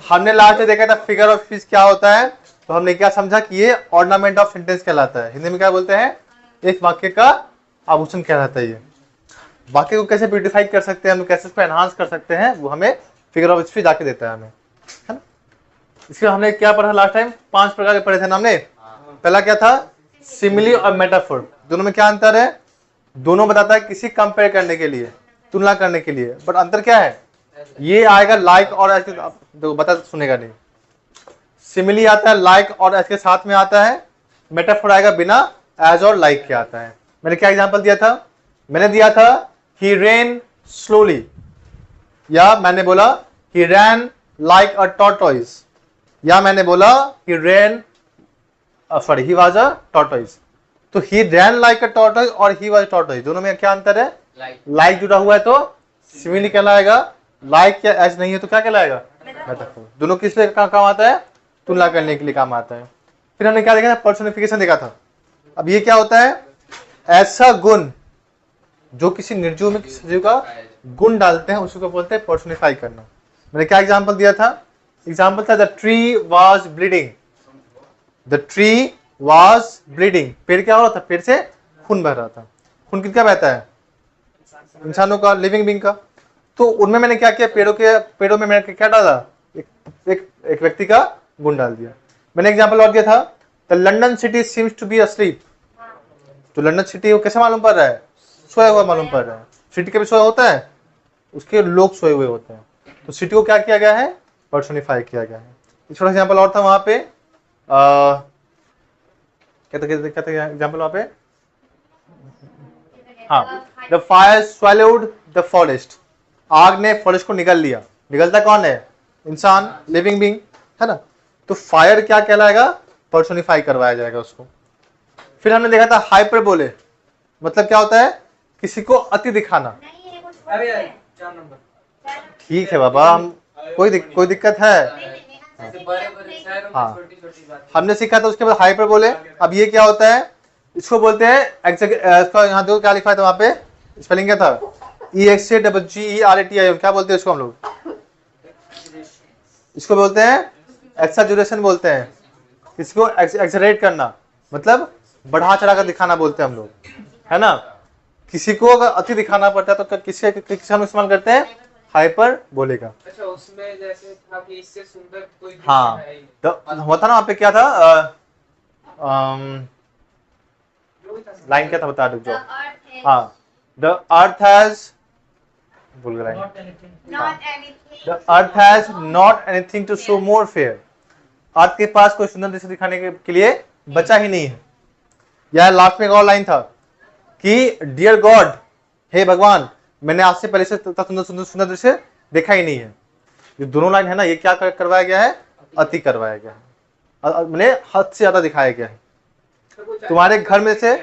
हमने लास्ट में देखा था फिगर ऑफ स्पीच क्या होता है, तो हमने क्या समझा कि ये ऑर्नामेंट ऑफ सेंटेंस कहलाता है। हिंदी में क्या बोलते हैं, एक वाक्य का आभूषण कहलाता है। ये वाक्य को कैसे ब्यूटिफाई कर सकते हैं, हम कैसे उसको एनहांस कर सकते हैं, वो हमें फिगर ऑफ स्पीच आके देता है हमें, है ना। इसके हमने क्या पढ़ा लास्ट टाइम, 5 प्रकार के पढ़े थे ना हमने। पहला क्या था, सिमिली और मेटाफोर। दोनों में क्या अंतर है, दोनों बताता है किसी कंपेयर करने के लिए, तुलना करने के लिए, बट अंतर क्या है, ये आएगा लाइक और एज के, बता सुनेगा नहीं। सिमिली आता है लाइक और एज के साथ में आता है, मेटाफोर आएगा बिना एज और लाइक के आता है। मैंने क्या एग्जांपल दिया था, मैंने दिया था ही रेन स्लोली, या मैंने बोला ही रैन लाइक अ टॉर्टोइस, या मैंने बोला he ran sorry he was a tortoise. तो he rain like a tortoise और ही वाज टॉर्टोइस, दोनों में क्या अंतर है, लाइक जुड़ा हुआ है तो सिमिली कहलाएगा, लाइक या एज नहीं है तो क्या कहलाएगा, मेटाफोर। दोनों किस लिए काम आता है, तुलना करने के लिए काम आता है। फिर हमने क्या देखा था, पर्सोनिफिकेशन देखा था। अब ये क्या होता है, ऐसा गुण जो किसी निर्जीव में किसी सजीव का गुण डालते हैं, उसको बोलते हैं पर्सोनिफाई करना। मैंने क्या एग्जांपल दिया था, एग्जांपल था the tree was bleeding, the tree was bleeding, पेड़ क्या हो रहा था, पेड़ से खून बह रहा था। खून किसका बहता है, इंसानों का, लिविंग बींग का। तो उनमें मैंने क्या किया, पेड़ों में मैंने क्या डाला, एक व्यक्ति का गुण डाल दिया। मैंने एग्जांपल और दिया था, the London city seems to be asleep. तो लंदन सिटी को कैसे मालूम पड़ रहा है, सोया हुआ मालूम पड़ रहा है। सिटी के भी सोया होता है, उसके लोग सोए हुए होते हैं। तो सिटी को क्या किया गया है, पर्सोनिफाई किया गया है। छोटा एग्जांपल और था वहां पे, कहते एग्जांपल वहां पे, हाँ, द फायर स्वैलोड द फॉरेस्ट, आग ने फॉरेस्ट को निगल लिया। निगलता कौन है, इंसान, लिविंग बींग, है ना। तो फायर क्या कहलाएगा, पर्सोनिफाई करवाया जाएगा उसको। फिर हमने देखा था हाइपरबोले, मतलब क्या होता है, किसी को अति दिखाना। ठीक है बाबा, हम कोई दिक्कत है, हाँ, हमने सीखा था उसके बाद हाइपरबोले। अब ये क्या होता है, इसको बोलते हैं इसका यहाँ देखो क्या लिखा है था वहां पे, स्पेलिंग क्या था, EXAGGERATI, क्या बोलते हैं इसको हम लोग, इसको बोलते हैं एक्सैजुरेशन बोलते हैं। इसको एक्सरेट करना, मतलब बढ़ा चढ़ा कर दिखाना बोलते हैं हम लोग, है ना। किसी को अगर अति दिखाना पड़ता है तो किससे हम इस्तेमाल करते हैं, हाइपर बोलेगा। अच्छा, उसमें जैसे था कि इससे सुंदर कोई भी हाँ, है ही। तो हुआ था ना वहां पे क्या था, लाइन क्या था बता, रुक जाओ। हाँ, द अर्थ हैज, भूल गया, the earth has not anything to show more fair. Earth के पास कोई सुंदर दृश्य दिखाने के लिए बचा ही नहीं है। यह लास्ट में एक और लाइन था कि डियर गॉड, हे भगवान, मैंने आज से पहले से सुंदर सुंदर सुंदर दृश्य देखा ही नहीं है। ये दोनों लाइन है ना, ये क्या करवाया गया है, अति करवाया गया है, मैंने हद से ज्यादा दिखाया गया है। तुम्हारे घर में से,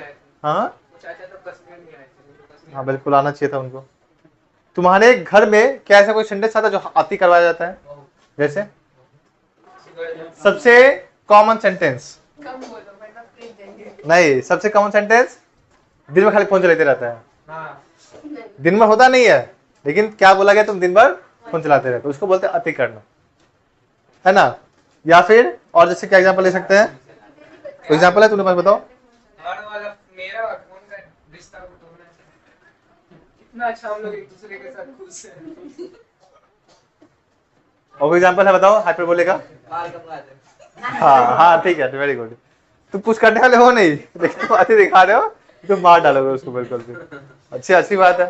हाँ हाँ बिल्कुल आना चाहिए था उनको। तुम्हारे घर में क्या ऐसा कोई सेंटेंस आता है जो अति करवाया जाता है, जैसे सबसे कॉमन सेंटेंस, नहीं सबसे कॉमन सेंटेंस, दिन में खाली फोन चलाते रहता है। दिन भर होता नहीं है, लेकिन क्या बोला गया, तुम दिन भर फोन चलाते रहते हो, उसको बोलते हैं अति करना, है ना। या फिर और जैसे क्या एग्जांपल ले सकते हैं, कोई एग्जांपल है तुम्हारे पास, बताओ। मेरा फोन का रिश्ता को तोड़ना है। कितना अच्छा हम लोग एक दूसरे के साथ खुश हैं। और कोई एग्जांपल है, बताओ हाइपरबोले का। हाँ हाँ ठीक है, वेरी गुड। तुम कुछ करने वाले हो नहीं, लेकिन तुम अति दिखा रहे हो, तुम मार डालोगे उसको बिल्कुल भी। अच्छी बात है।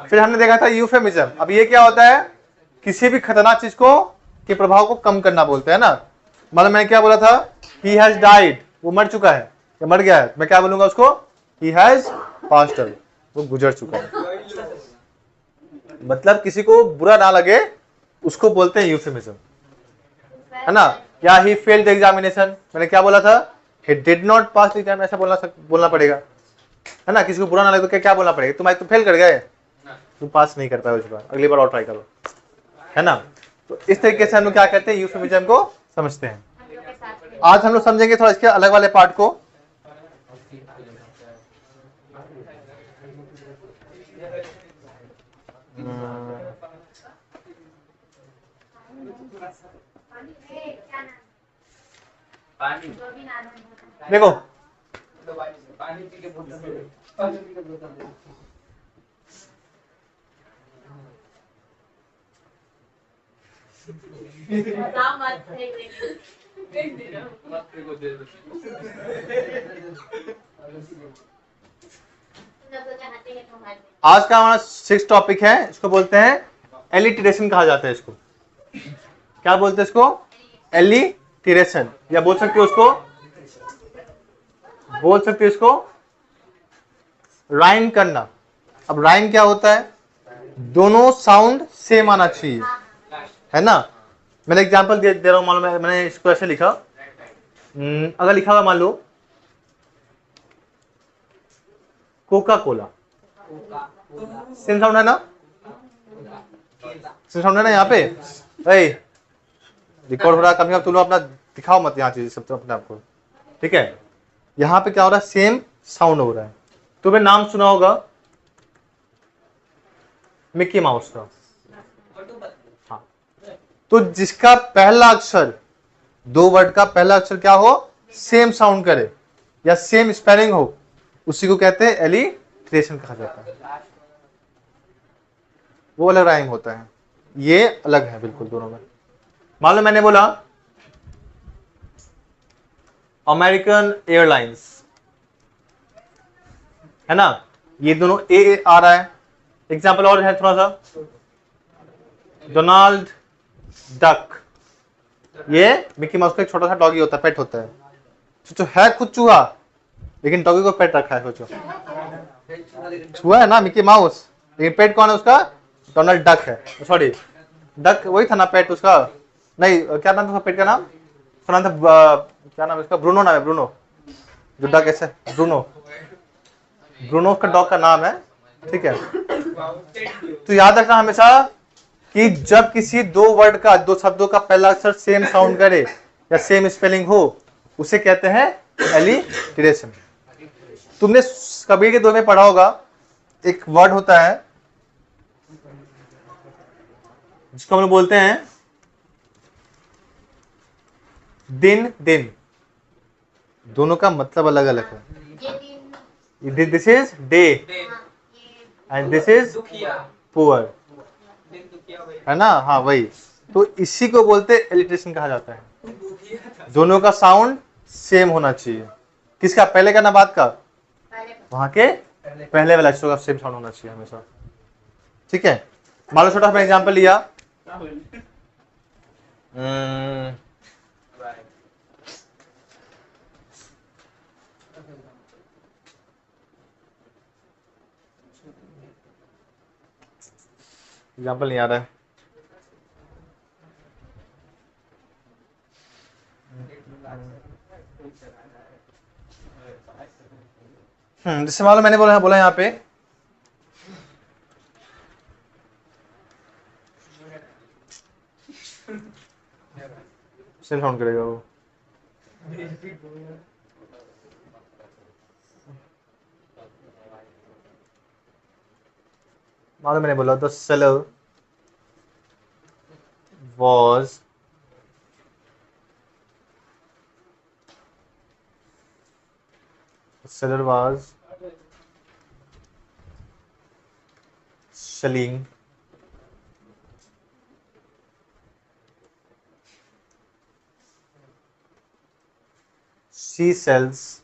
फिर हमने देखा था यूफेमिज्म। अब ये क्या होता है, किसी भी खतरनाक चीज को के प्रभाव को कम करना बोलते हैं ना। मतलब मैं क्या बोला था, ही हैज डाइड, वो मर चुका है या मर गया है, मैं क्या बोलूंगा उसको, ही हैज पास्ड अवे, वो गुजर चुका है। मतलब किसी को बुरा ना लगे, उसको बोलते हैं यूफेमिज्म, है ना। या ही फेल्ड द एग्जामिनेशन, मैंने क्या बोला था, he did not pass the exam, ऐसा बोलना पड़ेगा, है ना। किसी को बुरा ना लगे तो क्या बोलना पड़ेगा, तुम फेल कर गए, तुम पास नहीं कर पाए उस बार, अगली बार और ट्राई करो, है ना। तो इस तरीके से हम लोग क्या कहते हैं, यूफेमिज्म को समझते हैं। आज हम लोग समझेंगे थोड़ा इसके अलग वाले पार्ट को। पानी देखो पानी पी के बोतल दे दे। पानी पी के बोतल दे दे। मात्र को दे दो। आज का हमारा 6 टॉपिक है, इसको बोलते हैं एलिटरेशन कहा जाता है। इसको क्या बोलते हैं? इसको एलिटरेशन, या बोल सकते हो उसको, बोल सकते हो इसको राइम करना। अब राइम क्या होता है? दोनों साउंड सेम आना चाहिए, है ना। मैंने एग्जांपल दे रहा हूं, मालूम है मैंने इसको ऐसे लिखा। अगर लिखा हुआ मान लो कोका कोला, सेम साउंड है ना, सेम साउंड है ना। यहाँ पे रिकॉर्ड हो रहा है, कभी तुम लोग अपना दिखाओ मत यहाँ चीज सब तो अपने आपको, ठीक है। यहाँ पे क्या हो रहा है? सेम साउंड हो रहा है। तुम्हें नाम सुना होगा मिक्की माउस का, हाँ। तो जिसका पहला अक्षर, 2 वर्ड का पहला अक्षर क्या हो, सेम साउंड करे या सेम स्पेलिंग हो, उसी को कहते हैं एलिट्रेशन कहा जाता है। वो अलग राइम होता है, ये अलग है बिल्कुल दोनों में। मान लो मैंने बोला अमेरिकन एयरलाइंस, है ना, ये दोनों ए आ रहा है। एग्जाम्पल और है थोड़ा सा, डोनाल्ड डक, ये मिकी माउस का एक छोटा सा डॉगी होता है, पेट होता है। सोचो है खुद चूहा, लेकिन डॉगी को पेट रखा है। सोचो चूहा है ना मिकी माउस, लेकिन पेट कौन है उसका? डोनाल्ड डक है। सॉरी, डक वही था ना पेट उसका, नहीं क्या नाम था पेट का नाम? उसका नाम था क्या नाम है उसका? ब्रूनो नाम है, ब्रूनो। जो डक ऐसे, ब्रूनो, ब्रूनो उसका डॉग का नाम है, ठीक है। तो याद रखना हमेशा कि जब किसी 2 वर्ड का, 2 शब्दों का पहला अक्षर सेम साउंड करे या सेम स्पेलिंग हो, उसे कहते हैं एलिटरेशन। तुमने कबीर के दोहे में पढ़ा होगा, एक वर्ड होता है जिसको हम लोग बोलते हैं दिन दिन। दोनों का मतलब अलग अलग है। This is day and this is poor, है ना, हाँ वही। तो इसी को बोलते हैं एलिट्रेशन कहा जाता है। दोनों का साउंड सेम होना चाहिए। किसका? पहले का ना बाद का? वहां के पहले वाला अक्षर का सेम साउंड होना चाहिए हमेशा, ठीक है। मान लो छोटा सा एग्जांपल लिया, एग्जांपल नहीं आ रहा है। जैसे मान लो मैंने बोला यहाँ पे सेम साउंड करेगा वो। मान लो मैंने बोला the seller was selling seashells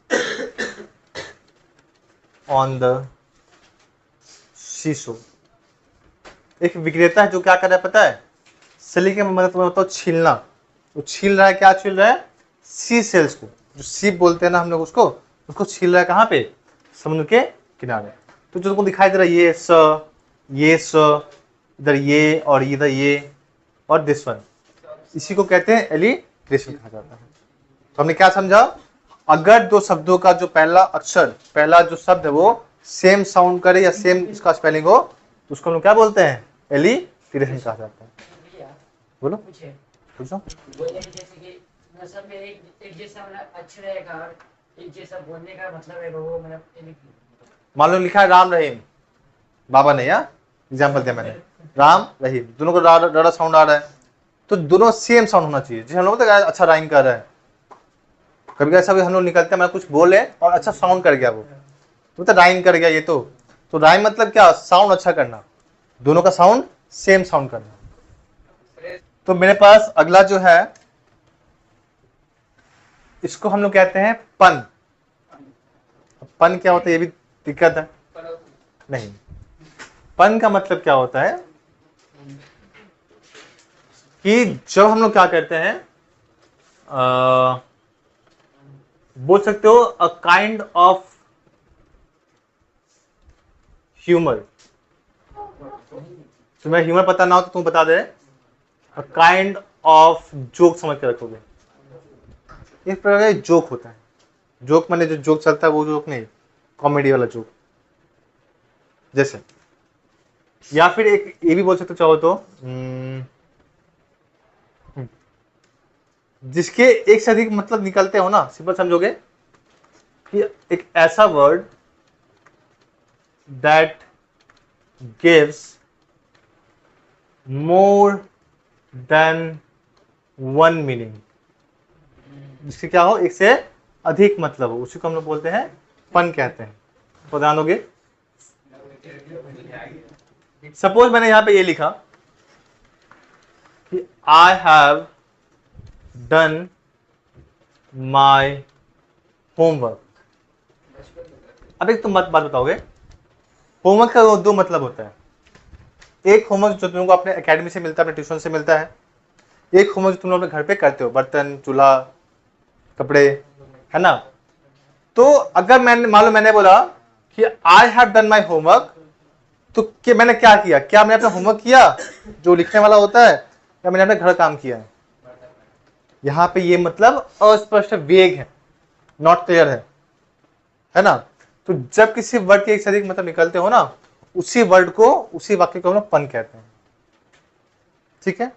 on the seashore। एक विक्रेता है जो क्या कर रहा है पता है? सेलिंग के मतलब तुम्हें बताओ छीलना। वो छील रहा है, क्या छील रहा है? सी सेल्स को, जो सीप बोलते हैं ना हम लोग उसको छील रहा है। कहाँ पे? समुद्र के किनारे। तो जो तुमको दिखाई दे रहा है ये स, इधर ये और इधर ये और दिस वन, इसी को कहते हैं एलिट्रेशन कहा जाता है। तो हमने क्या समझा? अगर 2 शब्दों का जो पहला अक्षर, पहला जो शब्द है वो सेम साउंड करे या सेम उसका स्पेलिंग हो, तो उसको हम लोग क्या बोलते हैं? एलिट्रेशन कहा जाता है। बोलो पूछो। जैसे कि सब में एक जैसा मतलब अक्षर रहेगा और एक जैसा बोलने का मतलब है वो मतलब मान लो लिखा है राम रहीम, बाबा ने या एग्जाम्पल दिया मैंने, राम रहीम, दोनों को डरा साउंड आ रहा है, तो दोनों सेम साउंड होना चाहिए। जैसे हम लोग तो अच्छा राइम कर रहा है, कभी ऐसा भी हम लोग निकलते हैं, मैं कुछ बोले और अच्छा साउंड कर गया, वो तो राइम कर गया ये। तो राइम मतलब क्या, साउंड अच्छा करना, दोनों का साउंड सेम साउंड करना। तो मेरे पास अगला जो है, इसको हम लोग कहते हैं पन। पन क्या होता है ये भी दिक्कत है नहीं। पन का मतलब क्या होता है कि जब हम लोग क्या करते हैं, बोल सकते हो अ काइंड ऑफ ह्यूमर। तुम्हें ह्यूमर पता ना हो तो तुम बता दे, अ काइंड ऑफ जोक समझ के रखोगे। इस प्रकार का जोक होता है। जोक माने जो जोक चलता है वो जोक नहीं, कॉमेडी वाला जोक। जैसे, या फिर एक ये भी बोल सकते हो चाहो तो, जिसके एक से अधिक मतलब निकलते हो ना, सिंपल समझोगे कि एक ऐसा word that gives more than one meaning, जिसके क्या हो, एक से अधिक मतलब हो, उसी को हम लोग बोलते हैं पन कहते हैं। तो ध्यान दोगे, सपोज मैंने यहां पे ये लिखा कि आई हैव डन माई होमवर्क। अब एक तुम बात बताओगे, होमवर्क का दो मतलब होता है। एक होमवर्क जो तुमको अपने एकेडमी से मिलता है, अपने ट्यूशन से मिलता है। एक होमवर्क जो तुम लोग अपने घर पे करते हो, बर्तन, चूल्हा, कपड़े, है ना। तो अगर मैंने बोला कि आई हैव डन माई होमवर्क, तो कि मैंने क्या किया, क्या मैंने अपना होमवर्क किया जो लिखने वाला होता है, या मैंने अपने घर काम किया है। यहां पे ये मतलब अस्पष्ट, वेग है, नॉट क्लियर है ना। तो जब किसी वर्ड के एक से अधिक मतलब निकलते हो ना, उसी वर्ड को, उसी वाक्य को हम लोग पन कहते हैं। ठीक है।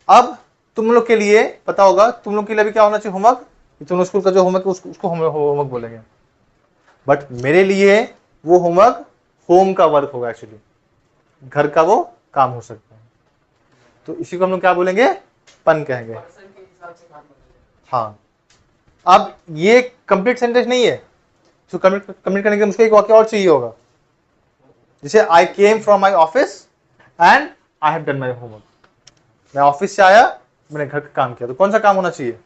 अब तुम लोग के लिए पता होगा, तुम लोग के लिए भी क्या होना चाहिए, होमवर्क। तुम लोग स्कूल का जो होमवर्क उसको होमवर्क बोलेंगे, बट मेरे लिए वो होमवर्क होम का वर्क होगा, एक्चुअली घर का वो काम हो सकता है। तो इसी को हम लोग क्या बोलेंगे, पन कहेंगे। हाँ, अब ये कंप्लीट सेंटेंस नहीं है, तो कंप्लीट करने के लिए मुझको एक वाक्य और चाहिए होगा। जैसे I came from my office and I have done my homework. मैं ऑफिस से आया, मैंने घर का काम किया। तो कौन सा काम होना चाहिए,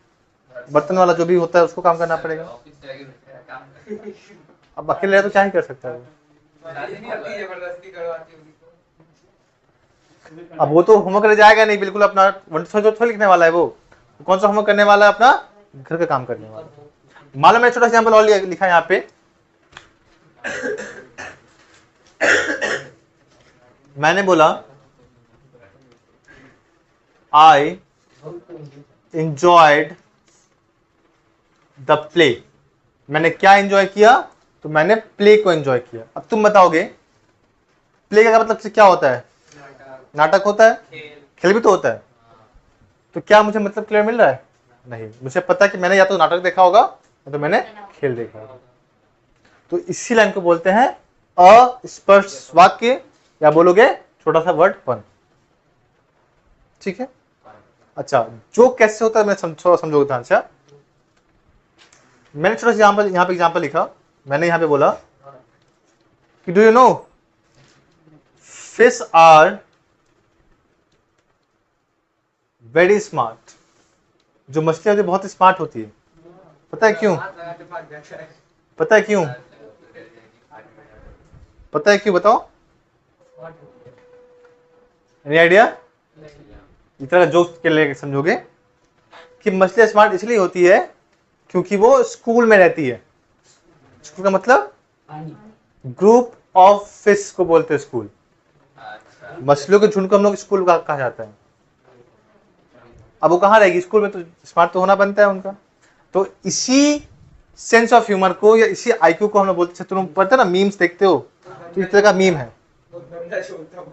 बर्तन वाला जो भी होता है उसको काम करना पड़ेगा। अब अकेले तो क्या ही कर सकता है वो। अब वो तो होमवर्क ले जाएगा नहीं, बिल्कुल अपना थोड़ा लिखने वाला है वो। कौन सा होमवर्क करने वाला है, अपना घर का काम करने वाला। मान लो मैं छोटा एग्जाम्पल और लिखा यहाँ पे, मैंने बोला आई enjoyed द प्ले। मैंने क्या एंजॉय किया, तो मैंने प्ले को एंजॉय किया। अब तुम बताओगे प्ले का मतलब क्या होता है, नाटक होता है, खेल भी तो होता है। तो क्या मुझे मतलब क्लियर मिल रहा है, नहीं। मुझे पता है कि मैंने या तो नाटक देखा होगा या तो मैंने खेल देखा होगा। तो इसी लाइन को बोलते हैं अस्पष्ट वाक्य, या बोलोगे छोटा सा वर्ड पन। ठीक है। अच्छा, जो कैसे होता है मैं थोड़ा समझोगे ध्यान से। मैंने छोटा सा यहाँ पे एग्जाम्पल लिखा। मैंने यहाँ पे बोला कि do you know fish are very smart. जो मछलियां होती है बहुत स्मार्ट होती है। पता है क्यों, पता है क्यों, पता है क्यों, बताओ। Any idea. इस तरह जोक के लिए समझोगे कि मछलियां स्मार्ट इसलिए होती है क्योंकि वो स्कूल में रहती है। स्कूल का मतलब ग्रुप ऑफ फिश को बोलते हैं स्कूल। मछलियों के झुंड को हम लोग स्कूल कहा जाता है। अब वो कहाँ रहेगी, स्कूल में, तो स्मार्ट तो होना बनता है उनका। तो इसी सेंस ऑफ ह्यूमर को या इसी आईक्यू को हम लोग बोलते हैं। तुम पढ़ते ना, मीम्स देखते हो, तो इस तरह का मीम है।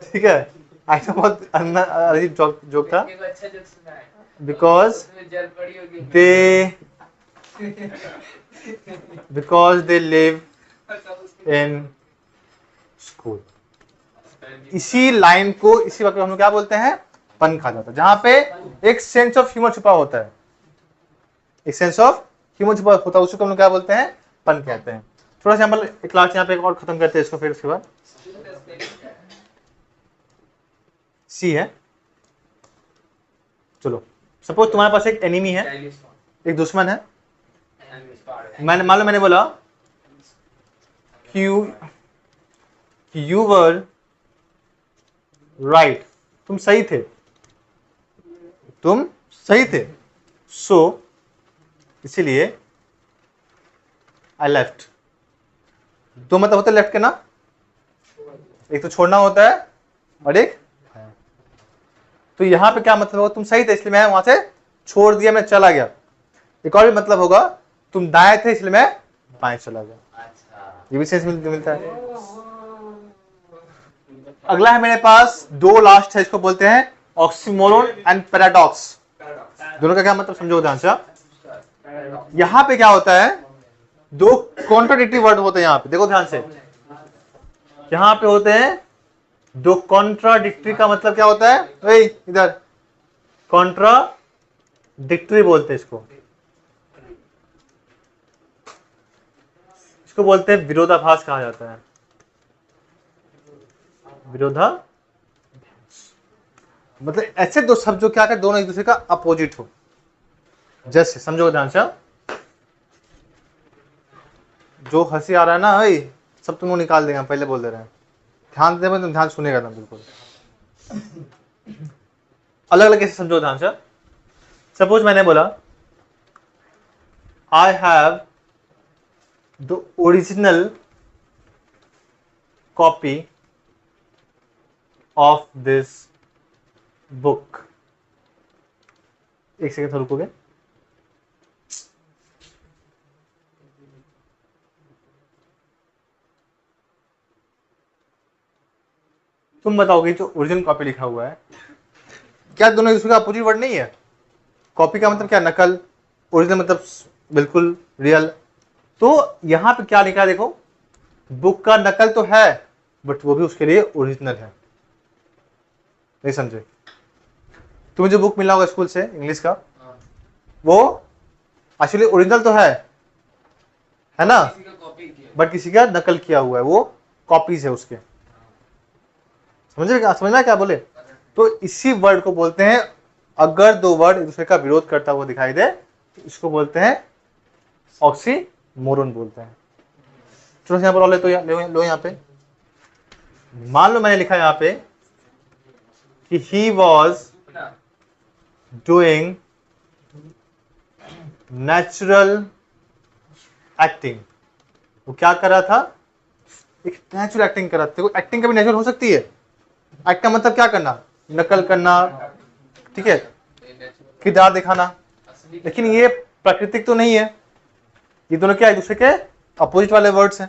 ठीक है, ऐसा बहुत अजीब जोक था। Because they live in school. इसी लाइन को, इसी वक्त हम लोग क्या बोलते हैं, पन कहा जाता है। जहां पे एक सेंस ऑफ ह्यूमर छुपा होता है, एक सेंस ऑफ ह्यूमर छुपा होता है, उसको हम लोग क्या बोलते हैं? पन कहते हैं। थोड़ा सा सैंपल क्लास यहाँ पे और खत्म करते हैं इसको, फिर उसके बाद सी है। चलो सपोज तुम्हारे पास एक एनिमी है, एक दुश्मन है। मैंने बोला यू वर राइट, तुम सही थे, तुम सही थे, सो इसीलिए आई लेफ्ट। दो मतलब होता है लेफ्ट के ना, एक तो छोड़ना होता है और एक, तो यहां पे क्या मतलब होगा? तुम सही थे इसलिए मैं वहां से छोड़ दिया, मैं चला गया। एक और भी मतलब होगा, तुम दाएं थे इसलिए मैं बाएं चला गया। ये भी सेंस मिलता है। अगला है मेरे पास दो लास्ट है, इसको बोलते हैं ऑक्सीमोरोन एंड पैराडॉक्स। दोनों का क्या मतलब समझो ध्यान से। यहां पे क्या होता है? दो कॉन्ट्राडिक्टरी वर्ड होते हैं यहां पे, देखो ध्यान से। यहां पे होते हैं दो कॉन्ट्राडिक्टरी, का मतलब क्या होता है? इधर कॉन्ट्राडिक्टरी बोलते हैं इसको। इसको बोलते हैं विरोधाभास कहा जाता है, विरोधाभास। मतलब ऐसे दो शब्द जो क्या कर दोनों एक दूसरे का अपोजिट हो। जैसे समझो ध्यान से, जो हंसी आ रहा है ना भाई, सब तुम लोग निकाल देगा, पहले बोल दे रहे हैं। ध्यान दे, तुम ध्यान सुनेगा ना बिल्कुल। अलग अलग कैसे समझो ध्यान से। सपोज मैंने बोला I have the original copy of this book. एक सेकंड रुकोगे? तुम बताओगे जो ओरिजिनल कॉपी लिखा हुआ है, क्या दोनों दूसरे का अपोजिट वर्ड नहीं है? कॉपी का मतलब क्या? नकल। ओरिजिनल मतलब बिल्कुल रियल। तो यहां पे क्या लिखा है देखो, बुक का नकल तो है बट वो भी उसके लिए ओरिजिनल है। नहीं समझे? तुम्हें जो बुक मिला होगा स्कूल से इंग्लिश का, वो एक्चुअली ओरिजिनल तो है ना, बट किसी का नकल किया हुआ है, वो कॉपीज है उसके। समझना क्या बोले? तो इसी वर्ड को बोलते हैं, अगर दो वर्ड एक दूसरे का विरोध करता हुआ दिखाई दे तो इसको बोलते हैं ऑक्सीमोरोन बोलते हैं। चलो यहां पर ले तो लो यहां पे मान लो मैंने लिखा यहां पे कि he was doing natural acting. वो क्या कर रहा था? एक नेचुरल एक्टिंग कर रहा था। एक्टिंग कभी नेचुरल हो सकती है? एक्ट का मतलब क्या करना? नकल करना, ठीक है, किरदार दिखाना। लेकिन ये प्राकृतिक तो नहीं है, ये दोनों क्या एक दूसरे के अपोजिट वाले वर्ड्स हैं।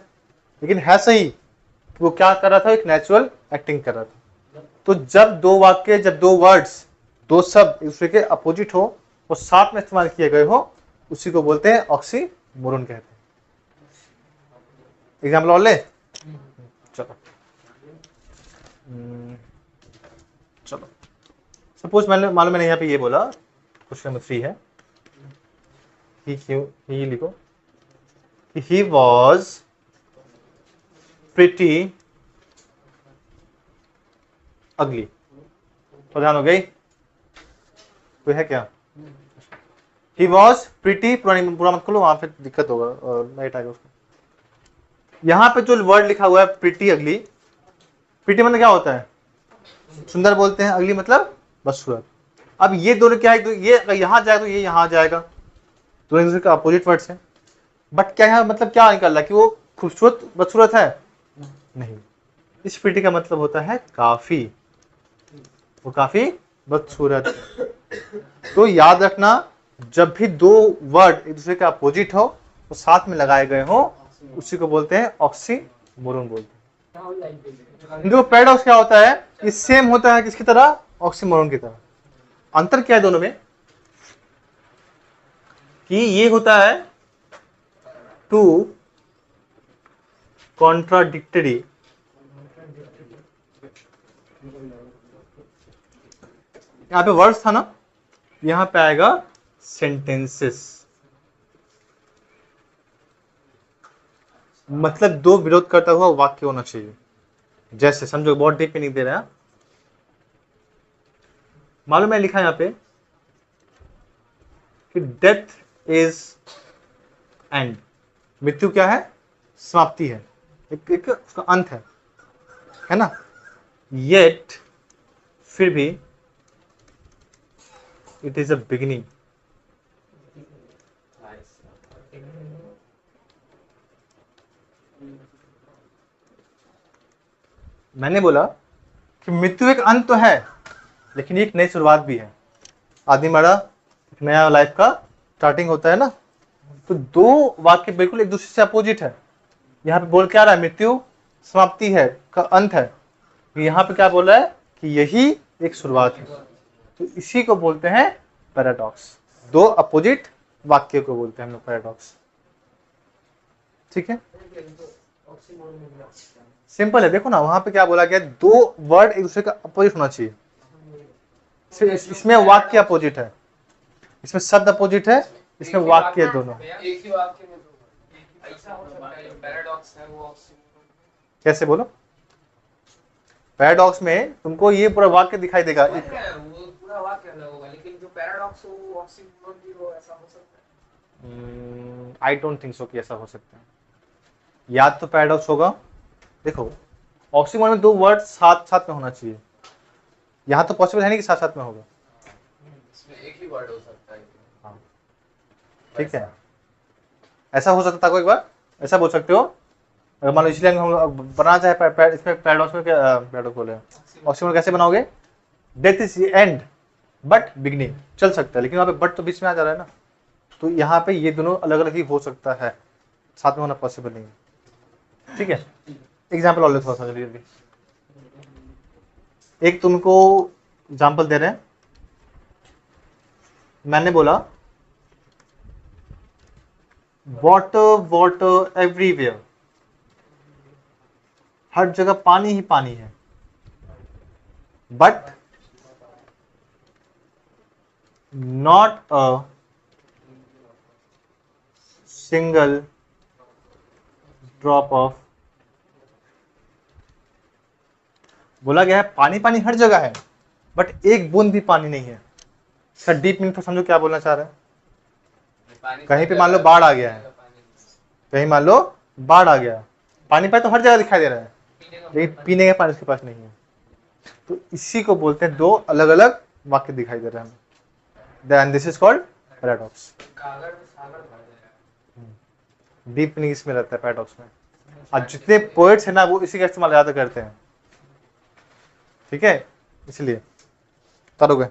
लेकिन है सही कि वो क्या कर रहा था? एक नेचुरल एक्टिंग कर रहा था। तो जब दो वाक्य, जब दो वर्ड्स, दो शब्द एक दूसरे के अपोजिट हो, वो साथ में इस्तेमाल किए गए हो, उसी को बोलते हैं ऑक्सीमोरोन कहते हैं। एग्जाम्पल और ले। चलो चलो सपोज मालूम मैंने यहाँ पे ये बोला, क्वेश्चन नंबर 3 है, ही लिखो कि ही वॉज प्रिटी अगली। तो ध्यान हो गई? कोई है क्या? ही वॉज प्रिटी, पूरा मत खोलो, वहां पे दिक्कत होगा और लाइट आएगा उसको। यहां पे जो वर्ड लिखा हुआ है प्रिटी अगली, प्रिटी मतलब क्या होता है? सुंदर बोलते हैं, अगली मतलब बदसूरत। अब ये दोनों क्या है? ये यहां जाएगा तो ये यहां जाएगा, दोनों एक दूसरे का अपोजिट वर्ड्स हैं। बट क्या यहाँ मतलब क्या निकल रहा है कि वो खूबसूरत बदसूरत है? नहीं, इस प्रिटी का मतलब होता है काफी, वो काफी बदसूरत। तो याद रखना, जब भी दो वर्ड एक दूसरे के अपोजिट हो, वो साथ में लगाए गए हो, उसी को बोलते हैं ऑक्सीमोरोन बोलते हैं। देखो पैराडॉक्स क्या होता है? ये सेम होता है किसकी तरह? ऑक्सीमोरोन की तरह। अंतर क्या है दोनों में? कि ये होता है टू कॉन्ट्राडिक्टरी यहाँ पे वर्ड्स था ना, यहाँ पे आएगा सेंटेंसेस। मतलब दो विरोध करता हुआ वाक्य होना चाहिए। जैसे समझो, बहुत डीप में नहीं दे रहा है, मालूम है लिखा है यहाँ पे कि डेथ इज एंड, मृत्यु क्या है, समाप्ति है, एक उसका अंत है ना। येट फिर भी इट इज अ बिगिनिंग। मैंने बोला कि मृत्यु एक अंत तो है, लेकिन ये एक नई शुरुआत भी है। आदमी मरा, एक नया लाइफ का स्टार्टिंग होता है ना। तो दो वाक्य बिल्कुल एक दूसरे से अपोजिट है। यहाँ पे बोल क्या रहा है, मृत्यु समाप्ति है, का अंत है। यहाँ पे क्या बोल रहा है कि यही एक शुरुआत है। तो इसी को बोलते हैं पैराडॉक्स। दो अपोजिट वाक्य को बोलते हैं हम लोग पैराडॉक्स। ठीक है, सिंपल है। देखो ना वहां पे क्या बोला गया, दो वर्ड एक दूसरे का अपोजिट होना चाहिए। इसमें वाक्य अपोजिट है, इसमें शब्द अपोजिट है, इसमें वाक्य दोनों। एक ही वाक्य में दो ऐसा हो सकता है, जो पैराडॉक्स है वो ऑक्सीमोरन। कैसे बोलो? पैराडॉक्स में तुमको ये पूरा वाक्य दिखाई देगा। वो पूरा वाक्य अलग होगा, लेकिन जो पैराडॉक्स हो वो ऑक्सीमोरन भी हो, ऐसा हो सकता है। आई डोंट थिंक सो कि ऐसा हो सकता है। या तो पैराडॉक्स होगा, देखो ऑक्सीमोरन में दो वर्ड साथ साथ में होना चाहिए, यहाँ तो पॉसिबल है नहीं कि साथ साथ में होगा। इसमें एक ही वर्ड हो सकता है। हाँ ठीक है, ऐसा हो सकता है। कोई बार ऐसा बोल सकते हो, अगर मान लो इसलिए हम बनाना चाहे इसमें पैराडॉक्स में क्या पैराडॉक्स बोले ऑक्सीमोरन कैसे बनाओगे, death is and but beginning, चल सकता है, लेकिन वहाँ पे बट तो बीच में आ जा रहा है ना। तो यहाँ पे ये दोनों अलग अलग ही हो सकता है, साथ में होना पॉसिबल नहीं है। ठीक है, एग्जाम्पल और ले थोड़ा सा जल्दी जल्दी। एक तुमको एग्जाम्पल दे रहे हैं। मैंने बोला वाटर वाटर एवरीवेयर, हर जगह पानी ही पानी है, but not a single drop of. बोला गया है पानी पानी हर जगह है, बट एक बूंद भी पानी नहीं है। सर डीप मीनिंग तो समझो क्या बोलना चाह रहे हैं। कहीं पे मान लो बाढ़ आ गया है, कहीं मान लो बाढ़ आ गया, पानी पानी तो हर जगह दिखाई दे रहा है, लेकिन पीने का पानी उसके पास नहीं है। तो इसी को बोलते हैं दो अलग अलग वाक्य दिखाई दे रहे हैं। Then this is called paradox. Deep meaning इसमें रहता है पैराडॉक्स में। और जितने पोएट्स हैं ना वो इसी का इस्तेमाल ज्यादा करते हैं। ठीक है, इसलिए करोगे।